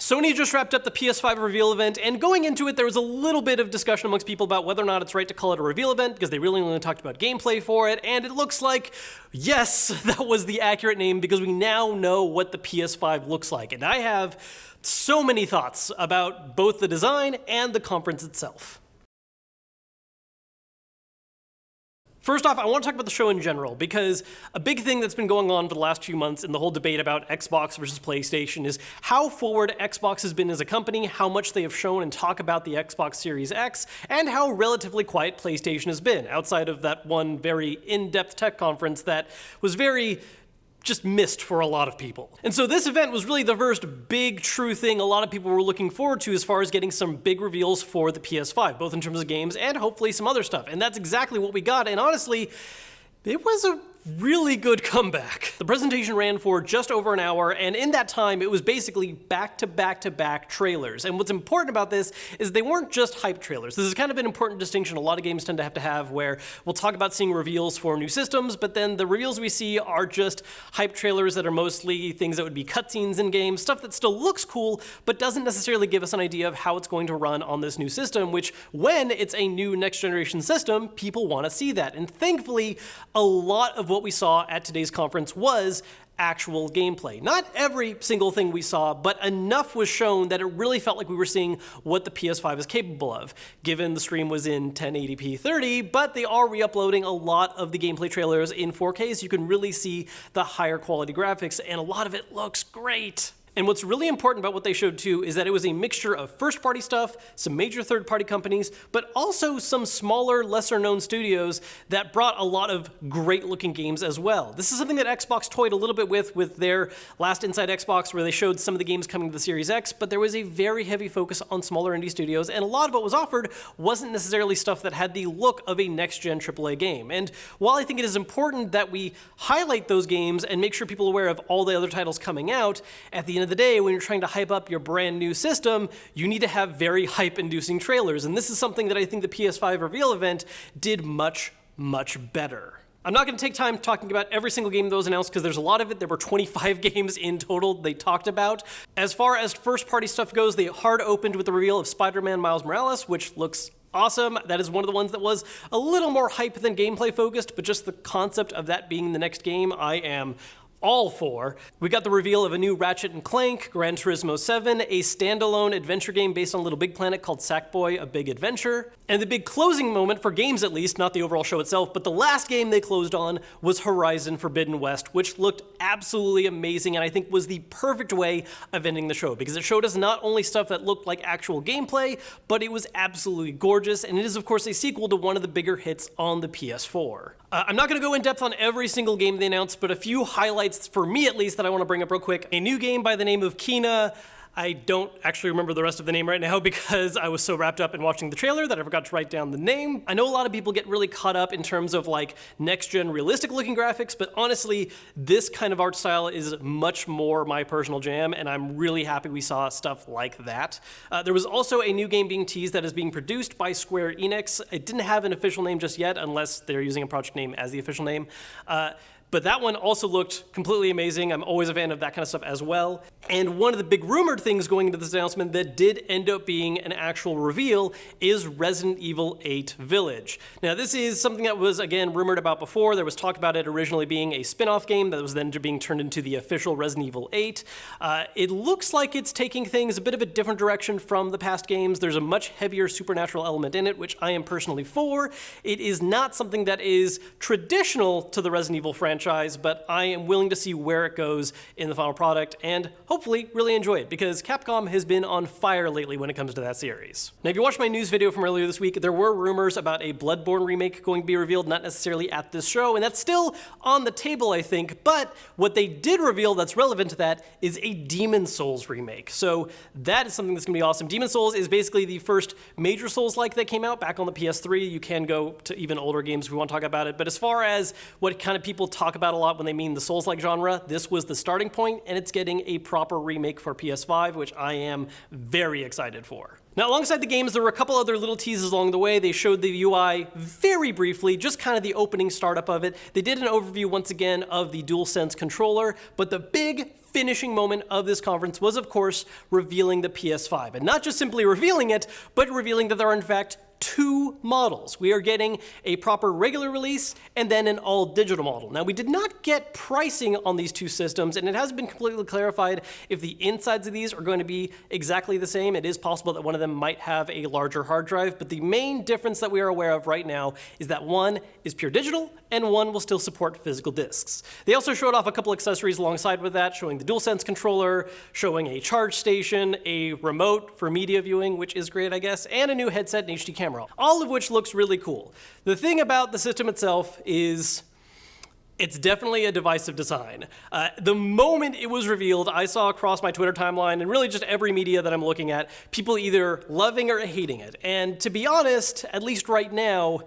Sony just wrapped up the PS5 Reveal event, and going into it, there was a little bit of discussion amongst people about whether or not it's right to call it a reveal event, because they really only talked about gameplay for it, and it looks like, yes, that was the accurate name, because we now know what the PS5 looks like. And I have so many thoughts about both the design and the conference itself. First off, I want to talk about the show in general, because a big thing that's been going on for the last few months in the whole debate about Xbox versus PlayStation is how forward Xbox has been as a company, how much they have shown and talk about the Xbox Series X, and how relatively quiet PlayStation has been, outside of that one very in-depth tech conference that was very just missed for a lot of people. And so this event was really the first big true thing a lot of people were looking forward to as far as getting some big reveals for the PS5, both in terms of games and hopefully some other stuff. And that's exactly what we got, and honestly, it was a really good comeback. The presentation ran for just over an hour, and in that time, it was basically back-to-back-to-back trailers. And what's important about this is they weren't just hype trailers. This is kind of an important distinction a lot of games tend to have where we'll talk about seeing reveals for new systems, but then the reveals we see are just hype trailers that are mostly things that would be cutscenes in games, stuff that still looks cool, but doesn't necessarily give us an idea of how it's going to run on this new system, which when it's a new next-generation system, people want to see that. And thankfully, a lot of what we saw at today's conference was actual gameplay. Not every single thing we saw, but enough was shown that it really felt like we were seeing what the PS5 is capable of. Given the stream was in 1080p 30, but they are re-uploading a lot of the gameplay trailers in 4K, so you can really see the higher quality graphics, and a lot of it looks great. And what's really important about what they showed too is that it was a mixture of first-party stuff, some major third-party companies, but also some smaller, lesser-known studios that brought a lot of great-looking games as well. This is something that Xbox toyed a little bit with their last Inside Xbox, where they showed some of the games coming to the Series X, but there was a very heavy focus on smaller indie studios, and a lot of what was offered wasn't necessarily stuff that had the look of a next-gen AAA game. And while I think it is important that we highlight those games and make sure people are aware of all the other titles coming out, at the end of the day, when you're trying to hype up your brand new system, you need to have very hype-inducing trailers, and this is something that I think the PS5 Reveal event did much, much better. I'm not going to take time talking about every single game that was announced because there's a lot of it. There were 25 games in total they talked about. As far as first-party stuff goes, they hard opened with the reveal of Spider-Man Miles Morales, which looks awesome. That is one of the ones that was a little more hype than gameplay focused, but just the concept of that being the next game, I am all for. We got the reveal of a new Ratchet Clank, Gran Turismo 7, a standalone adventure game based on Little Big Planet called Sackboy: A Big Adventure. And the big closing moment, for games at least, not the overall show itself, but the last game they closed on was Horizon Forbidden West, which looked absolutely amazing and I think was the perfect way of ending the show, because it showed us not only stuff that looked like actual gameplay, but it was absolutely gorgeous, and it is of course a sequel to one of the bigger hits on the PS4. I'm not going to go in depth on every single game they announced, but a few highlights, for me at least, that I want to bring up real quick. A new game by the name of Kena. I don't actually remember the rest of the name right now because I was so wrapped up in watching the trailer that I forgot to write down the name. I know a lot of people get really caught up in terms of like next-gen realistic looking graphics, but honestly, this kind of art style is much more my personal jam, and I'm really happy we saw stuff like that. There was also a new game being teased that is being produced by Square Enix. It didn't have an official name just yet, unless they're using a project name as the official name. But that one also looked completely amazing. I'm always a fan of that kind of stuff as well. And one of the big rumored things going into this announcement that did end up being an actual reveal is Resident Evil 8 Village. Now, this is something that was, again, rumored about before. There was talk about it originally being a spin-off game that was then being turned into the official Resident Evil 8. It looks like it's taking things a bit of a different direction from the past games. There's a much heavier supernatural element in it, which I am personally for. It is not something that is traditional to the Resident Evil franchise, but I am willing to see where it goes in the final product and hopefully really enjoy it, because Capcom has been on fire lately when it comes to that series. Now, if you watched my news video from earlier this week, there were rumors about a Bloodborne remake going to be revealed, not necessarily at this show, and that's still on the table, I think, but what they did reveal that's relevant to that is a Demon's Souls remake. So that is something that's going to be awesome. Demon's Souls is basically the first major Souls-like that came out back on the PS3. You can go to even older games if we want to talk about it, but as far as what kind of people talk about a lot when they mean the Souls-like genre, this was the starting point, and it's getting a proper remake for PS5, which I am very excited for. Now, alongside the games, there were a couple other little teases along the way. They showed the UI very briefly, just kind of the opening startup of it. They did an overview once again of the DualSense controller, but the big finishing moment of this conference was, of course, revealing the PS5. And not just simply revealing it, but revealing that there are, in fact, two models. We are getting a proper regular release and then an all-digital model. Now, we did not get pricing on these two systems, and it hasn't been completely clarified if the insides of these are going to be exactly the same. It is possible that one of them might have a larger hard drive, but the main difference that we are aware of right now is that one is pure digital and one will still support physical discs. They also showed off a couple accessories alongside with that, showing the DualSense controller, showing a charge station, a remote for media viewing, which is great, I guess, and a new headset and HD camera, all of which looks really cool. The thing about the system itself is it's definitely a divisive design. The moment it was revealed, I saw across my Twitter timeline and really just every media that I'm looking at, people either loving or hating it. And to be honest, at least right now,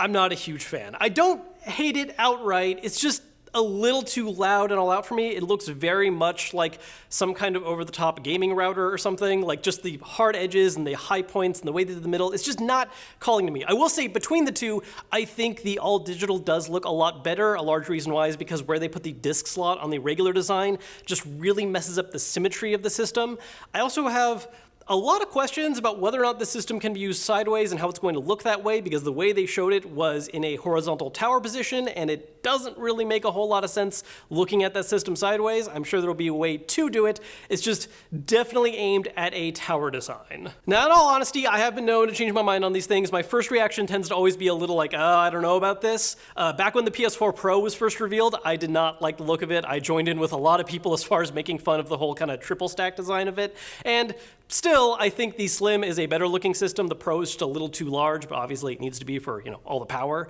I'm not a huge fan. I don't hate it outright. It's just a little too loud and all out for me. It looks very much like some kind of over-the-top gaming router or something, like just the hard edges and the high points and the way they did the middle. It's just not calling to me. I will say between the two, I think the all-digital does look a lot better. A large reason why is because where they put the disc slot on the regular design just really messes up the symmetry of the system. I also have a lot of questions about whether or not the system can be used sideways and how it's going to look that way, because the way they showed it was in a horizontal tower position, and it doesn't really make a whole lot of sense looking at that system sideways. I'm sure there'll be a way to do it. It's just definitely aimed at a tower design. Now, in all honesty, I have been known to change my mind on these things. My first reaction tends to always be a little like, I don't know about this. Back when the PS4 Pro was first revealed, I did not like the look of it. I joined in with a lot of people as far as making fun of the whole kind of triple stack design of it. And still, I think the Slim is a better looking system. The Pro is just a little too large, but obviously it needs to be for, all the power.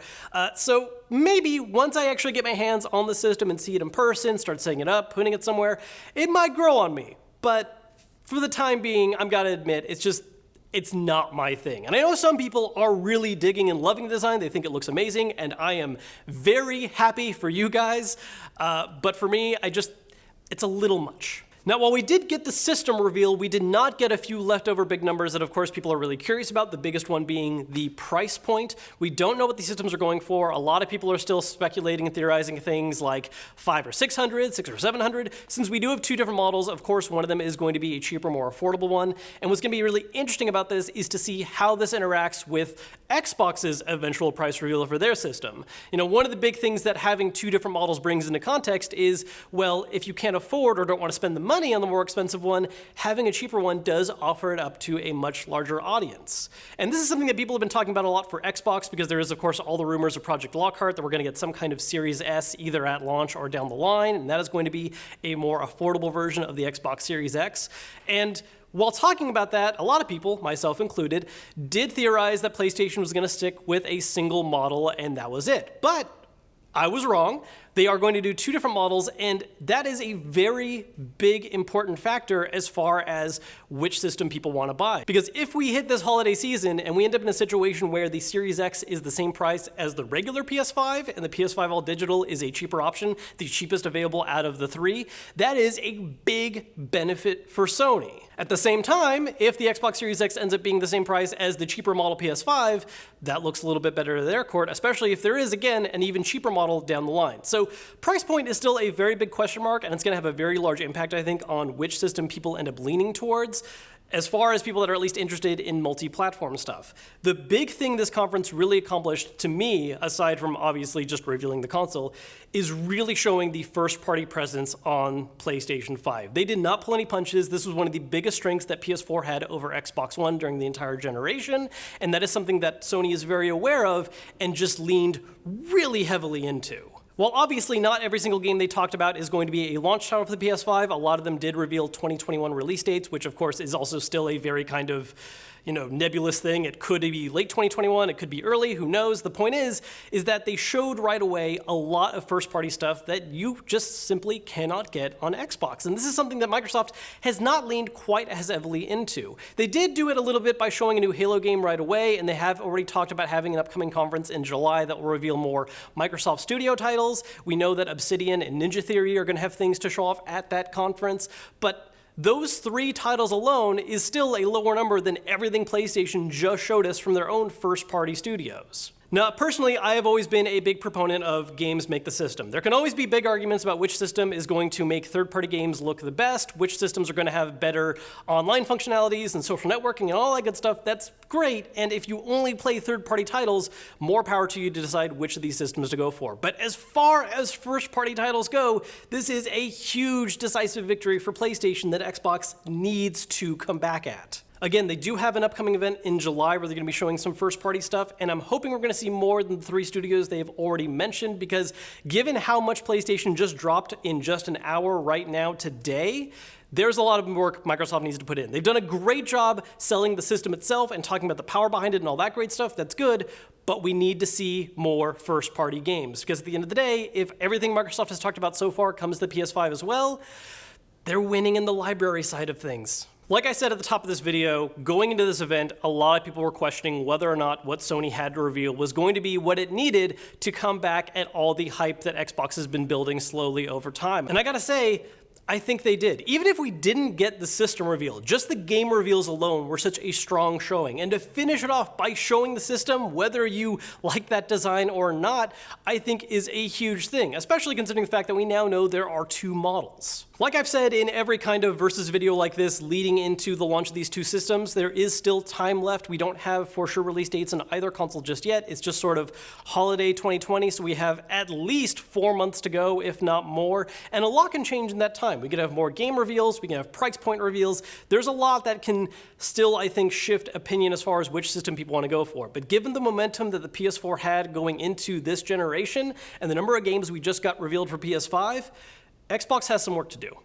So maybe once I actually get my hands on the system and see it in person, start setting it up, putting it somewhere, it might grow on me. But for the time being, I've got to admit, it's not my thing. And I know some people are really digging and loving the design. They think it looks amazing, and I am very happy for you guys. But for me, it's a little much. Now, while we did get the system reveal, we did not get a few leftover big numbers that, of course, people are really curious about, the biggest one being the price point. We don't know what these systems are going for. A lot of people are still speculating and theorizing things like $500 or $600, $600 or $700. Since we do have two different models, of course, one of them is going to be a cheaper, more affordable one. And what's going to be really interesting about this is to see how this interacts with Xbox's eventual price reveal for their system. One of the big things that having two different models brings into context is, well, if you can't afford or don't want to spend the money on the more expensive one, having a cheaper one does offer it up to a much larger audience. And this is something that people have been talking about a lot for Xbox, because there is, of course, all the rumors of Project Lockhart that we're going to get some kind of Series S either at launch or down the line, and that is going to be a more affordable version of the Xbox Series X. And while talking about that, a lot of people, myself included, did theorize that PlayStation was going to stick with a single model and that was it. But I was wrong. They are going to do two different models, and that is a very big, important factor as far as which system people want to buy. Because if we hit this holiday season and we end up in a situation where the Series X is the same price as the regular PS5 and the PS5 All Digital is a cheaper option, the cheapest available out of the three, that is a big benefit for Sony. At the same time, if the Xbox Series X ends up being the same price as the cheaper model PS5, that looks a little bit better to their court, especially if there is, again, an even cheaper model down the line. So price point is still a very big question mark, and it's going to have a very large impact, I think, on which system people end up leaning towards, as far as people that are at least interested in multi-platform stuff. The big thing this conference really accomplished to me, aside from obviously just revealing the console, is really showing the first-party presence on PlayStation 5. They did not pull any punches. This was one of the biggest strengths that PS4 had over Xbox One during the entire generation, and that is something that Sony is very aware of and just leaned really heavily into. While obviously not every single game they talked about is going to be a launch title for the PS5, a lot of them did reveal 2021 release dates, which of course is also still a very kind of, nebulous thing. It could be late 2021, it could be early, who knows? The point is that they showed right away a lot of first-party stuff that you just simply cannot get on Xbox. And this is something that Microsoft has not leaned quite as heavily into. They did do it a little bit by showing a new Halo game right away, and they have already talked about having an upcoming conference in July that will reveal more Microsoft Studio titles. We know that Obsidian and Ninja Theory are going to have things to show off at that conference, but those three titles alone is still a lower number than everything PlayStation just showed us from their own first-party studios. Now, personally, I have always been a big proponent of games make the system. There can always be big arguments about which system is going to make third-party games look the best, which systems are going to have better online functionalities and social networking and all that good stuff. That's great, and if you only play third-party titles, more power to you to decide which of these systems to go for. But as far as first-party titles go, this is a huge decisive victory for PlayStation that Xbox needs to come back at. Again, they do have an upcoming event in July where they're going to be showing some first-party stuff, and I'm hoping we're going to see more than the 3 studios they've already mentioned, because given how much PlayStation just dropped in just an hour right now today, there's a lot of work Microsoft needs to put in. They've done a great job selling the system itself and talking about the power behind it and all that great stuff. That's good, but we need to see more first-party games, because at the end of the day, if everything Microsoft has talked about so far comes to the PS5 as well, they're winning in the library side of things. Like I said at the top of this video, going into this event, a lot of people were questioning whether or not what Sony had to reveal was going to be what it needed to come back at all the hype that Xbox has been building slowly over time. And I gotta say, I think they did. Even if we didn't get the system reveal, just the game reveals alone were such a strong showing. And to finish it off by showing the system, whether you like that design or not, I think is a huge thing, especially considering the fact that we now know there are 2 models. Like I've said in every kind of versus video like this leading into the launch of these 2 systems, there is still time left. We don't have for sure release dates on either console just yet. It's just sort of holiday 2020, so we have at least 4 months to go, if not more, and a lot can change in that time. We could have more game reveals, we can have price point reveals. There's a lot that can still, I think, shift opinion as far as which system people want to go for. But given the momentum that the PS4 had going into this generation and the number of games we just got revealed for PS5, Xbox has some work to do.